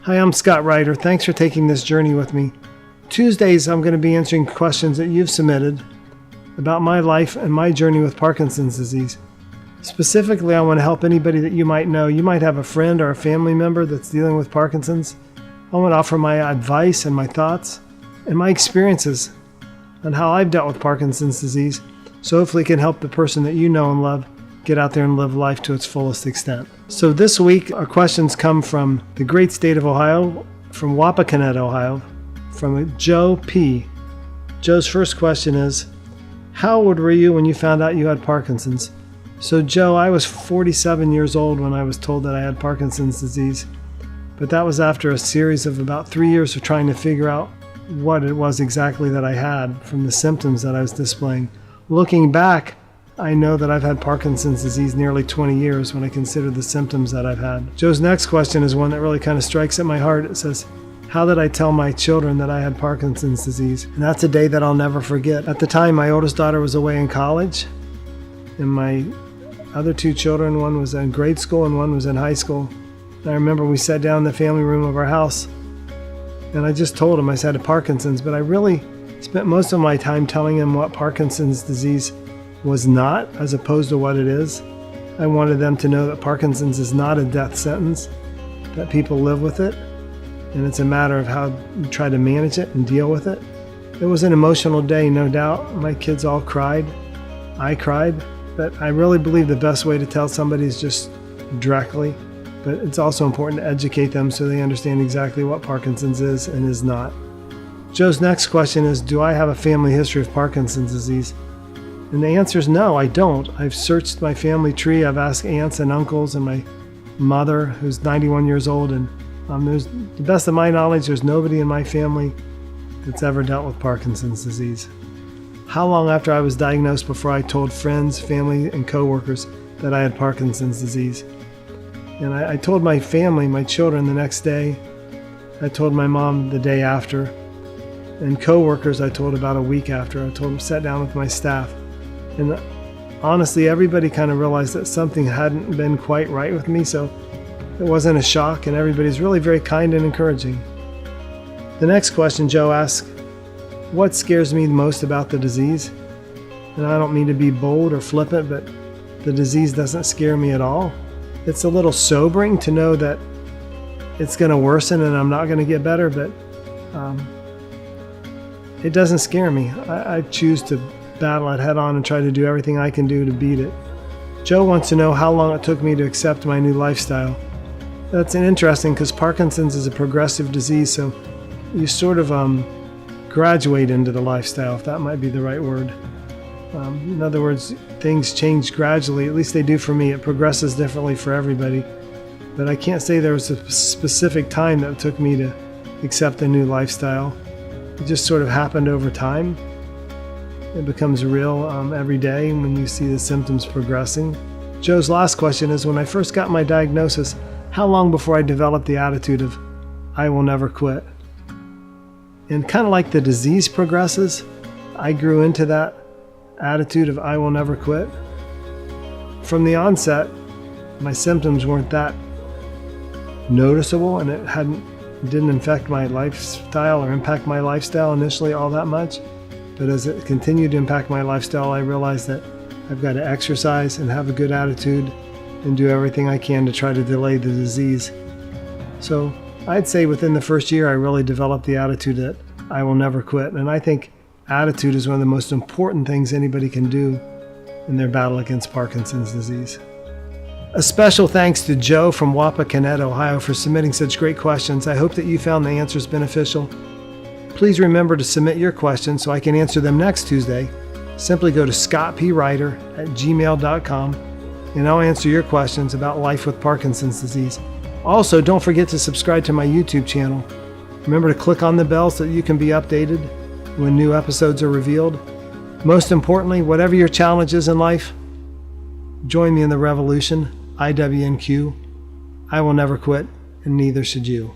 Hi, I'm scottprider. Thanks for taking this journey with me. Tuesdays, I'm going to be answering questions that you've submitted about my life and my journey with Parkinson's disease. Specifically, I want to help anybody that you might know. You might have a friend or a family member that's dealing with Parkinson's. I want to offer my advice and my thoughts and my experiences on how I've dealt with Parkinson's disease, so hopefully it can help the person that you know and love get out there and live life to its fullest extent. So this week, our questions come from the great state of Ohio, from Wapakoneta, Ohio, from Joe P. Joe's first question is, how old were you when you found out you had Parkinson's? So Joe, I was 47 years old when I was told that I had Parkinson's disease, but that was after a series of about 3 years of trying to figure out what it was exactly that I had from the symptoms that I was displaying. Looking back, I know that I've had Parkinson's disease nearly 20 years when I consider the symptoms that I've had. Joe's next question is one that really kind of strikes at my heart. It says, how did I tell my children that I had Parkinson's disease? And that's a day that I'll never forget. At the time, my oldest daughter was away in college, and my other two children, one was in grade school and one was in high school. And I remember we sat down in the family room of our house, and I just told them I had Parkinson's, but I really spent most of my time telling them what Parkinson's disease was not, as opposed to what it is. I wanted them to know that Parkinson's is not a death sentence, that people live with it, and it's a matter of how you try to manage it and deal with it. It was an emotional day, no doubt. My kids all cried. I cried, but I really believe the best way to tell somebody is just directly, but it's also important to educate them so they understand exactly what Parkinson's is and is not. Joe's next question is, do I have a family history of Parkinson's disease? And the answer is no, I don't. I've searched my family tree. I've asked aunts and uncles and my mother, who's 91 years old, and there's, to the best of my knowledge, there's nobody in my family that's ever dealt with Parkinson's disease. How long after I was diagnosed before I told friends, family, and coworkers that I had Parkinson's disease? And I told my family, my children, the next day. I told my mom the day after. And coworkers I told about a week after. I told them, sat down with my staff. And honestly, everybody kind of realized that something hadn't been quite right with me, so it wasn't a shock, and everybody's really very kind and encouraging. The next question Joe asks, what scares me most about the disease? And I don't mean to be bold or flippant, but the disease doesn't scare me at all. It's a little sobering to know that it's going to worsen and I'm not going to get better, but it doesn't scare me. I choose to battle it head on and try to do everything I can do to beat it. Joe wants to know how long it took me to accept my new lifestyle. That's interesting because Parkinson's is a progressive disease, so you sort of graduate into the lifestyle, if that might be the right word. In other words, things change gradually, at least they do for me. It progresses differently for everybody. But I can't say there was a specific time that it took me to accept a new lifestyle. It just sort of happened over time. It becomes real every day when you see the symptoms progressing. Joe's last question is, when I first got my diagnosis, how long before I developed the attitude of, I will never quit? And kind of like the disease progresses, I grew into that attitude of, I will never quit. From the onset, my symptoms weren't that noticeable, and it didn't affect my lifestyle or impact my lifestyle initially all that much. But as it continued to impact my lifestyle, I realized that I've got to exercise and have a good attitude and do everything I can to try to delay the disease. So I'd say within the first year, I really developed the attitude that I will never quit. And I think attitude is one of the most important things anybody can do in their battle against Parkinson's disease. A special thanks to Joe from Wapakoneta, Ohio, for submitting such great questions. I hope that you found the answers beneficial. Please remember to submit your questions so I can answer them next Tuesday. Simply go to scottprider@gmail.com and I'll answer your questions about life with Parkinson's disease. Also, don't forget to subscribe to my YouTube channel. Remember to click on the bell so that you can be updated when new episodes are revealed. Most importantly, whatever your challenge is in life, join me in the revolution, IWNQ. I will never quit, and neither should you.